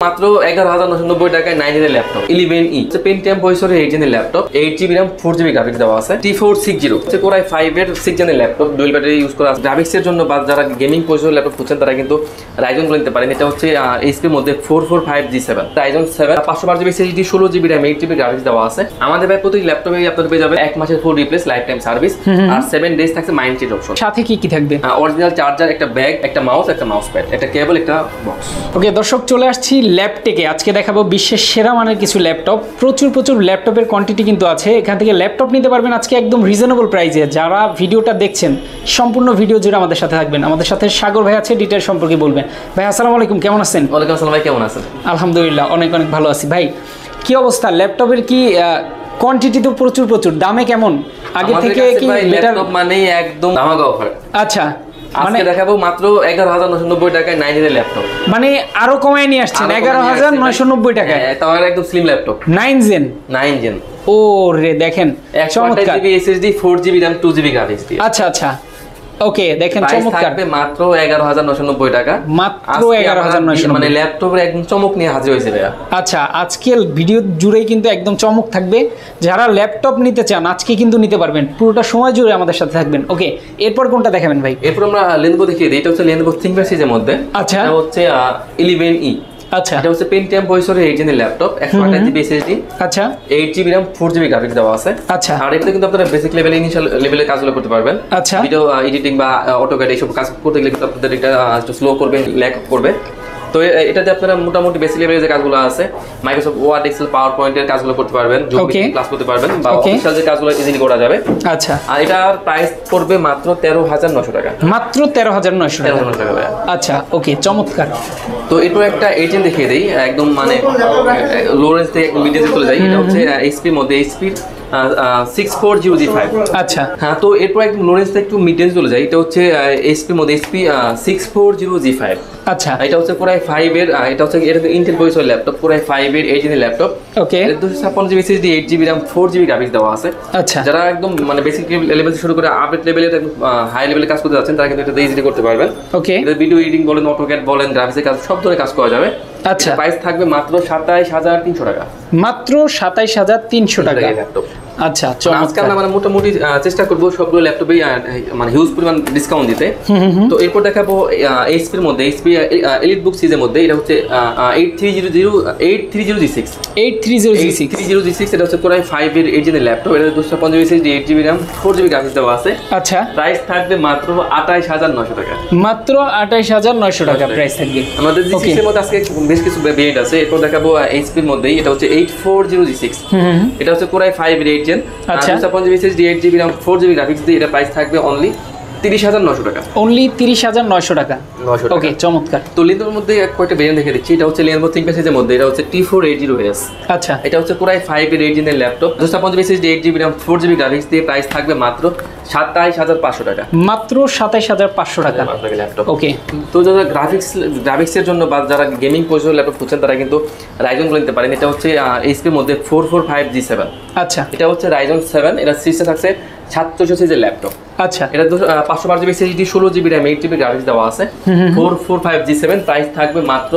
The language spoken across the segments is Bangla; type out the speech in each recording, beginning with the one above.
মাত্র 11,990 টাকায় 9 জেনের ল্যাপটপ 11E পেন্টিয়াম প্রসেসরের 8 জেনের laptop 8GB RAM 4GB graphics দেওয়া আছে T460 কোরাই 5 এর 6 জেনের ল্যাপটপ ডুয়াল ব্যাটারি ইউজ করা আছে গ্রাফিক্সের জন্য বা যারা গেমিং প্রসেসর ল্যাপটপ খুঁজছেন তারা কিন্তু রাইজন গুলো নিতে পারেন। এটা হচ্ছে এইচপি এর মধ্যে 445G7 Ryzen 7 512GB SSD 16GB RAM 8GB graphics দেওয়া আছে। আমাদের ভাই প্রতি ল্যাপটপে আপনাদের পেয়ে যাবে 1 মাসের full replace life time service আর 7 ডেজ থাকছে মাইন্ড চেঞ্জ অপশন। সাথে কি থাকবে? অরিজিনাল চার্জার, একটা ব্যাগ, একটা মাউস, একটা মাউস প্যাড, একটা কেবল, একটা বক্স। ওকে দর্শক, চলে আসছি ল্যাপটেকে। আজকে দেখাবো বিশ্বের সেরা মানের কিছু ল্যাপটপ। প্রচুর ল্যাপটপের কোয়ান্টিটি কিন্তু আছে। এখান থেকে ল্যাপটপ নিতে পারবেন আজকে একদম রিজনেবল প্রাইসে। যারা ভিডিওটা দেখছেন সম্পূর্ণ ভিডিও জুড়ে আমাদের সাথে থাকবেন। আমাদের সাথে সাগর ভাই আছে, ডিটেইল সম্পর্কে বলবেন। ভাই আসসালামু আলাইকুম, কেমন আছেন? ওয়ালাইকুম আসসালাম ভাই, কেমন আছেন? আলহামদুলিল্লাহ অনেক ভালো আছি। ভাই কি অবস্থা ল্যাপটপের? কি কোয়ান্টিটি তো প্রচুর, দামে কেমন আগে থেকে কি ল্যাপটপ মানে একদম ধামাকা অফার। আচ্ছা, আজকে দেখাবো মাত্র 11,990 টাকায় 9 জেনের ল্যাপটপ। মানে আরো কমায় নিয়ে আসছেন 11,990 টাকায়। তাও একদম স্লিম ল্যাপটপ 9 জেন। ও রে দেখেন, 128GB SSD 4GB RAM 2GB graphics দিয়ে। আচ্ছা ওকে, দেখেন চমৎকার। থাকবে মাত্র 11,990 টাকা, মাত্র 11,990। মানে ল্যাপটপের একদম চমক নিয়ে হাজির হয়েছে ভাইয়া। আচ্ছা, আজকের ভিডিও জুড়েই কিন্তু একদম চমক থাকবে। যারা ল্যাপটপ নিতে চান আজকে কিন্তু নিতে পারবেন, পুরোটা সময় জুড়ে আমাদের সাথে থাকবেন। ওকে, এরপর কোনটা দেখাবেন ভাই? এরপর আমরা Lenovo দেখিয়ে দিই। এটা হচ্ছে Lenovo ThinkPad সিরিজের মধ্যে। আচ্ছা, এটা হচ্ছে 11E। আচ্ছা, এটা হচ্ছে পেন্টিয়াম প্রসেসরের 8 জেনের ল্যাপটপ 128GB SSD। আচ্ছা, 8GB RAM 4GB গ্রাফিক্স দেওয়া আছে। আচ্ছা, আর এটাতে কিন্তু আপনারা বেসিক লেভেল, ইনিশিয়াল লেভেলের কাজগুলো করতে পারবেন। আচ্ছা, ভিডিও এডিটিং বা অটোক্যাড এইসব কাজ করতে গেলে কিন্তু আপনাদের এটা একটু স্লো করবে, ল্যাগ করবে। তো এটাতে আপনারা মোটামুটি বেসিক লেভেলের যে কাজগুলো আছে, মাইক্রোসফট ওয়ার্ড, এক্সেল, পাওয়ার পয়েন্টের কাজগুলো করতে পারবেন, ক্লাস করতে পারবেন, বা অফিশিয়াল যে কাজগুলো ইজিলি করা যাবে। আচ্ছা, আর এটার প্রাইস পড়বে মাত্র 13,900 টাকা। মাত্র 13,900 টাকা। আচ্ছা ওকে, চমৎকার। তো এরপর একটা এইচএন দেখিয়ে দেই, একদম মানে লো রেঞ্জ থেকে মিড রেঞ্জে চলে যাই। এটা হচ্ছে এইচপির মধ্যে এইচপির 6400G5। আচ্ছা, হ্যাঁ, তো এরপর একদম লো রেঞ্জ থেকে একটু মিড রেঞ্জ চলে যাই। এটা হচ্ছে এইচপির মধ্যে এইচপি 6400G5। আচ্ছা, এটা হচ্ছে কোরাই 5 এর, এটা হচ্ছে ইন্টেল প্রসেসর ল্যাপটপ, কোরাই 5 এর 8 জেনের ল্যাপটপ। ওকে, 256GB SSD 8GB RAM 4GB graphics দেওয়া আছে। আচ্ছা, যারা একদম মানে বেসিক লেভেল থেকে শুরু করে আপডেট লেভেলের হাই লেভেলে কাজ করতে যাচ্ছেন তারা কিন্তু এটা ইজিলি করতে পারবেন। ওকে, এটা ভিডিও এডিটিং বলেন, অটোক্যাড বলেন, গ্রাফিক্সের কাজ সব ধরনের কাজ করা যাবে। আচ্ছা, প্রাইস থাকবে মাত্র 27,300 টাকা। মাত্র 27,300 টাকা ল্যাপটপ। আচ্ছা, আজকে আমরা মানে মোটামুটি চেষ্টা করবো সবগুলো ল্যাপটপে মানে হিউজ পরিমাণ ডিসকাউন্ট দিতে। তো এরপর দেখাবো এইচপির মধ্যে এইচপি এলিট বুক সিরিজের মধ্যে। এটা হচ্ছে 8300G6। এটা হচ্ছে কোরাই 5 এর 8 জেনের ল্যাপটপ। এটা 256GB SSD 8GB RAM 4GB graphics দেওয়া আছে। আচ্ছা, প্রাইস থাকবে মাত্র 28,900 টাকা। মাত্র 28,900 টাকা প্রাইস থাকবে। আমাদের G6 এর মধ্যে আজকে বেশ কিছু ভেরিয়েন্ট আছে। এরপর দেখাবো এইচপির মধ্যেই। এটা হচ্ছে 8400G6। এটা হচ্ছে কোরাই 5 এর 8 জেন। আচ্ছা, 256GB SSD 8GB RAM 4GB graphics দিয়ে এটা প্রাইস থাকবে অনলি 30,900 টাকা। অনলি 30,900 টাকা। ওকে, চমৎকার। তো Lenovoর মধ্যে কয়েকটা ভেরিয়েন্ট দেখে দিচ্ছি। এটা হচ্ছে Lenovo ThinkPad সিরিজের মধ্যে। এটা হচ্ছে T480S। আচ্ছা, এটা হচ্ছে কোরাই 5 এর 8 জেনের laptop 256GB SSD 8GB RAM 4GB graphics দিয়ে প্রাইস থাকবে মাত্র 27,500 টাকা। মাত্র 27,500 টাকা ল্যাপটপ। ওকে, তো যারা গ্রাফিক্সের জন্য বা যারা গেমিং প্রসেসর ল্যাপটপ খুঁজছেন তারা কিন্তু রাইজন গুলো নিতে পারেন। এটা হচ্ছে এইচপি এর মধ্যে 445G7। আচ্ছা, এটা হচ্ছে রাইজন 7। এটা সিরিজে থাকছে 700 সিরিজের ল্যাপটপ। আচ্ছা, এটা 512GB SSD 16GB RAM 8GB graphics দেওয়া আছে 445G7। প্রাইস থাকবে মাত্র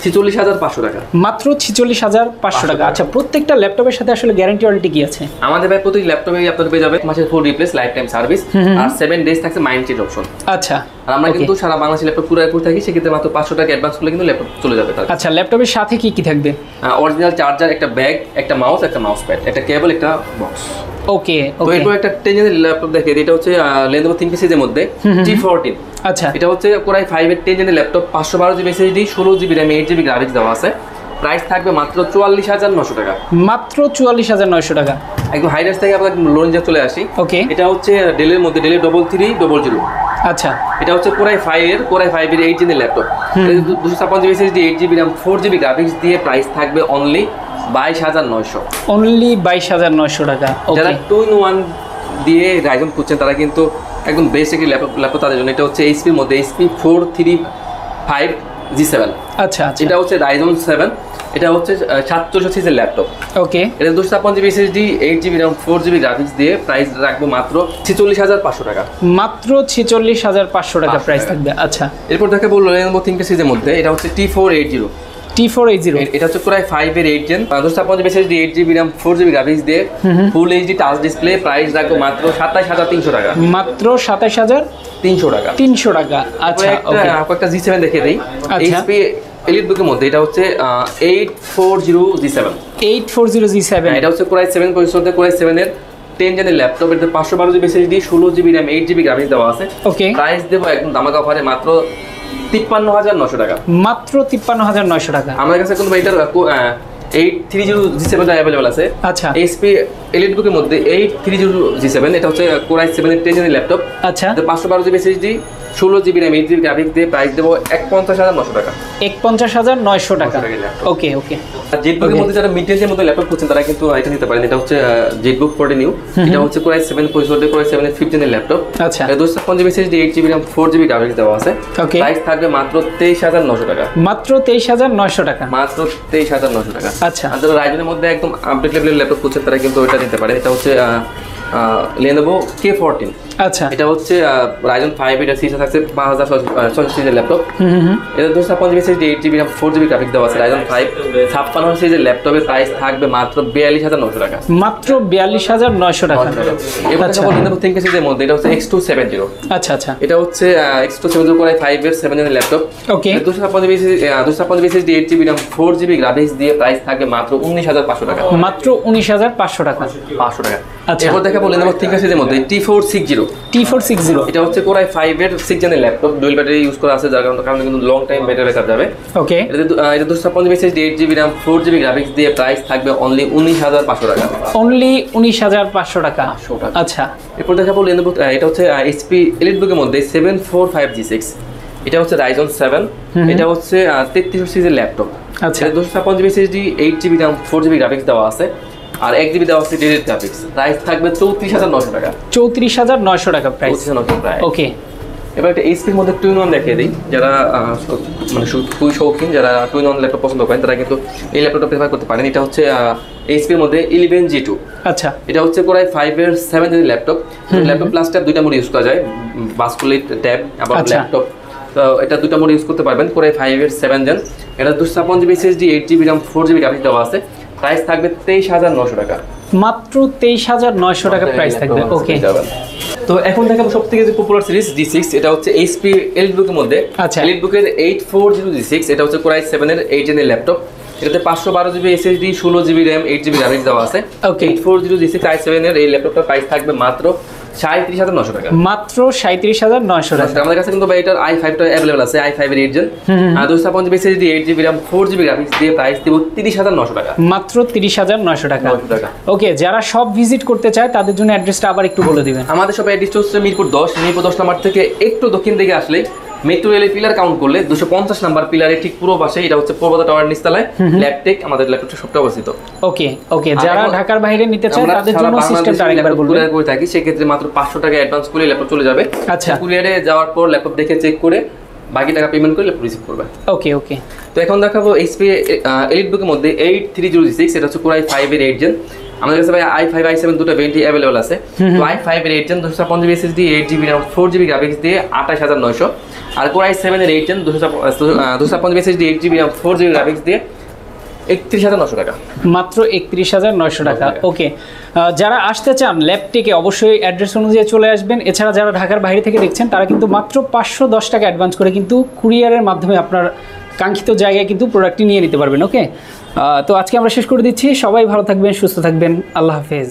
46,500 টাকা। মাত্র 46,500 টাকা। আচ্ছা, প্রত্যেকটা ল্যাপটপের সাথে আসলে গ্যারান্টি ওয়ারেন্টি কি আছে? আমাদের ভাই প্রতি ল্যাপটপে আপনাদের পেয়ে যাবে মাসের full replace life time service আর 7 ডেজ থাকছে মাইন্ড চেঞ্জ অপশন। আচ্ছা, আর আমরা কিন্তু সারা বাংলাদেশে ল্যাপটপ পুরো থাকি, সেক্ষেত্রে মাত্র 500 টাকা অ্যাডভান্স করলে কিন্তু ল্যাপটপ চলে যাবে। আচ্ছা, ল্যাপটপের সাথে কি থাকবে? অরিজিনাল চার্জার, একটা ব্যাগ, একটা মাউস, একটা মাউস প্যাড, একটা কেবল, একটা বক্স। ওকে, তো এরপর একটা 10 জেনের ল্যাপটপ দেখে। এটা হচ্ছে Lenovo ThinkPad সিরিজের মধ্যে T14। আচ্ছা, এটা হচ্ছে কোরাই 5 এর 10 জেনের laptop 512GB SSD 16GB RAM 8GB graphics দেওয়া আছে। প্রাইস থাকবে মাত্র 44,900 টাকা। মাত্র 44,900 টাকা। একদম হাই রেঞ্জ থেকে আমরা লো রেঞ্জে চলে আসি। ওকে, এটা হচ্ছে ডেলের মধ্যে ডেলের 3300। আচ্ছা, এটা হচ্ছে কোরাই 5 এর 8 জেনের laptop 256GB SSD 8GB RAM 4GB graphics দিয়ে প্রাইস থাকবে অনলি 22,900। অনলি 22,900 টাকা। যারা 2-in-1 দিয়ে রাইজন খুঁজছেন তারা কিন্তু একদম বেস্ট একটি ল্যাপটপ তাদের জন্য। এটা হচ্ছে এইচপির মধ্যে এইচপি 435G7। আচ্ছা, এটা হচ্ছে রাইজন 7। এটা হচ্ছে 700 সিরিজের ল্যাপটপ। ওকে, এটা 256GB SSD 8GB RAM 4GB graphics দিয়ে প্রাইস রাখবো মাত্র 46,500 টাকা। মাত্র 46,500 টাকা প্রাইস থাকবে। আচ্ছা, এরপর দেখে বললো Lenovo ThinkPad সিরিজের মধ্যে। এটা হচ্ছে T480। T480 এটা হচ্ছে পুরাই 5 এর 8 gen 256 SSD 8GB RAM 4GB graphics দিয়ে full HD touch display, price রাখবো মাত্র 27300 টাকা। মাত্র 27300 টাকা। 300 টাকা। আচ্ছা ওকে, একটা G7 দেখিয়ে দেই। HP এলিট বুকের মধ্যে এটা হচ্ছে 840G7। 840G7 এটা হচ্ছে Core i7 processor, Core i7 এর 10 জেনের ল্যাপটপ, এতে 512GB SSD 16GB RAM 8GB graphics দেওয়া আছে। ওকে, প্রাইস দেবো একদম দামাকা অফারে মাত্র 53900 টাকা। মাত্র 53900 টাকা। আমার কাছে কিন্তু এটার 830G7 অ্যাভেলেবল আছে। আচ্ছা, HP এলিট বুকের মধ্যে 830G7, এটা হচ্ছে Core i7 এর 10 জেনের ল্যাপটপ। আচ্ছা, 512GB SSD 16GB RAM 8GB graphics দিয়ে প্রাইস দেবো 41900 টাকা। 41900 টাকা। ওকে ওকে। আর জেটবুকের মধ্যে যারা মিড রেঞ্জের মধ্যে ল্যাপটপ খুঁজছেন তারা কিন্তু এটা নিতে পারেন। এটা হচ্ছে জেটবুক 40 নিউ। এটা হচ্ছে Core i7 processor, Core i7 এর 5th জেনের ল্যাপটপ। আচ্ছা, 256GB SSD 8GB RAM 4GB graphics দেওয়া আছে। ওকে, প্রাইস থাকবে মাত্র 23900 টাকা। মাত্র 23900 টাকা। মাত্র 23900 টাকা। আচ্ছা, আর যারা রাইজেনের মধ্যে একদম আপডেট লেভেলের ল্যাপটপ খুঁজছেন তারা কিন্তু ওটা নিতে পারে। এটা হচ্ছে Lenovo K14। আচ্ছা, এটা হচ্ছে Ryzen 5, এটা সিরিজে থাকছে 5066 সিরিজের ল্যাপটপ। এটা 256GB SSD 8GB RAM 4GB graphics দেওয়া আছে। Ryzen 5 56 সিরিজের ল্যাপটপের প্রাইস থাকবে মাত্র 42900 টাকা। মাত্র 42900 টাকা। এবার যখন Lenovo ThinkPad এর মধ্যে এটা হচ্ছে X270। আচ্ছা আচ্ছা, এটা হচ্ছে X270 Core i5 এর 7 জেনের ল্যাপটপ। ওকে, 256GB SSD 8GB RAM 4GB graphics দিয়ে প্রাইস থাকবে মাত্র 19500 টাকা। মাত্র 19500 টাকা। 500 টাকা। আচ্ছা, এরপর দেখাবো Lenovo ThinkPad এর মধ্যে T460। T460 এটা হচ্ছে Core i5 এর 6 জেনের ল্যাপটপ, ডুয়াল ব্যাটারি ইউজ করা আছে, যার কারণে কিন্তু লং টাইম ব্যাটারি ব্যাকআপ যাবে। ওকে, এটা 256GB SSD 8GB RAM 4GB graphics দিয়ে প্রাইস থাকবে অনলি 19500 টাকা। অনলি 19500 টাকা। আচ্ছা, এরপর দেখাবো Lenovo, এটা হচ্ছে HP এলিট বুকের মধ্যে 745G6। এটা হচ্ছে Ryzen 7, এটা হচ্ছে 3300 সিরিজের ল্যাপটপ। আচ্ছা, 256GB SSD 8GB RAM 4GB graphics দেওয়া আছে, আর 1GB দেওয়া আছে ডেডিকেটেড গ্রাফিক্স। প্রাইস থাকবে 34900 টাকা। 34900 টাকা প্রাইস। 34900 প্রাইস। ওকে, এবার একটা এইচপির মধ্যে 2-in-1 দেখিয়ে দিই। যারা মানে খুবই শৌখিন, যারা 2-in-1 ল্যাপটপ পছন্দ করেন তারা কিন্তু এই ল্যাপটপটা প্রেফার করতে পারেন। এটা হচ্ছে এইচপির মধ্যে 11G2। আচ্ছা, এটা হচ্ছে Core i5 এর 7 জেনের ল্যাপটপ। ল্যাপটপ প্লাস ট্যাব দুইটা মোড ইউজ করা যায়, বাসকলেট ট্যাব আবার ল্যাপটপ। তো এটা দুইটা মোড ইউজ করতে পারবেন। Core i5 এর 7 জেন, এটা 256GB SSD 8GB RAM 4GB graphics দেওয়া আছে। প্রাইস থাকবে 23900 টাকা। মাত্র 23900 টাকা প্রাইস থাকবে। ওকে, তো এখন দেখাবো সবথেকে যে পপুলার সিরিজ G6। এটা হচ্ছে HP এলিটবুকের মধ্যে। আচ্ছা, এলিটবুকের 840G6। এটা হচ্ছে Core i7 এর 8 জেনের ল্যাপটপ। এটাতে 512GB SSD 16GB RAM 8GB graphics দেওয়া আছে। ওকে, 840G6 i7 এর এই ল্যাপটপটার প্রাইস থাকবে মাত্র 37900 টাকা। মাত্র 37900 টাকা। আমাদের কাছে কিন্তু এটার i5 টা अवेलेबल আছে, i5 এর 8 জেন, আর 256GB SSD 8GB RAM 4GB graphics দিয়ে প্রাইস দেব 30900 টাকা। মাত্র 30900 টাকা। ওকে, যারা সব ভিজিট করতে চায় তাদের জন্য অ্যাড্রেসটা আবার একটু বলে দিবেন। আমাদের সব অ্যাড্রেসটা হচ্ছে মিরপুর 10 নাম্বার থেকে একটু দক্ষিণ দিকে আসলে মেট্রো রেলের পিলার কাউন্ট করলে 250 নাম্বার পিলারের ঠিক পুরো পাশে এটা হচ্ছে পূর্বদা টাওয়ার নিচতলায় ল্যাপটেক আমাদের ল্যাপটপটা সবটা অবস্থিত। ওকে ওকে, যারা ঢাকার বাইরে নিতে চায় তাদের জন্য সিস্টেমটা আরেকবার বলবেন। কুরিয়ার করে থাকি, সেই ক্ষেত্রে মাত্র 500 টাকা অ্যাডভান্স করে ল্যাপটপ চলে যাবে। আচ্ছা, কুরিয়ারে যাওয়ার পর ল্যাপটপ দেখে চেক করে বাকি টাকা পেমেন্ট করে ল্যাপটপ রিসিভ করবে। ওকে ওকে, তো এখন দেখাবো HP এলিটবুকের মধ্যে 830G6। এটা হচ্ছে Core i5 এর 8 জেন। আমাদের কাছে ভাই i5 i7 দুটো ভেরিয়েন্ট अवेलेबल আছে। তো i5 এর 8 gen 256GB SSD 8GB RAM 4GB graphics দিয়ে 28900, আর Core i7 এর 8 gen 256GB SSD 8GB RAM 4GB graphics দিয়ে 31900 টাকা। মাত্র 31900 টাকা। ওকে, যারা আসতে চান ল্যাপটেকে অবশ্যই অ্যাড্রেস অনুযায়ী চলে আসবেন। এছাড়া যারা ঢাকার বাইরে থেকে দেখছেন তারা কিন্তু মাত্র 510 টাকা অ্যাডভান্স করে কিন্তু কুরিয়ারের মাধ্যমে আপনার কাঙ্ক্ষিত জায়গায় কিন্তু প্রোডাক্টটি নিয়ে নিতে পারবেন। ওকে, তো আজকে আমরা শেষ করে দিচ্ছি। সবাই ভালো থাকবেন, সুস্থ থাকবেন। আল্লাহ হাফেজ।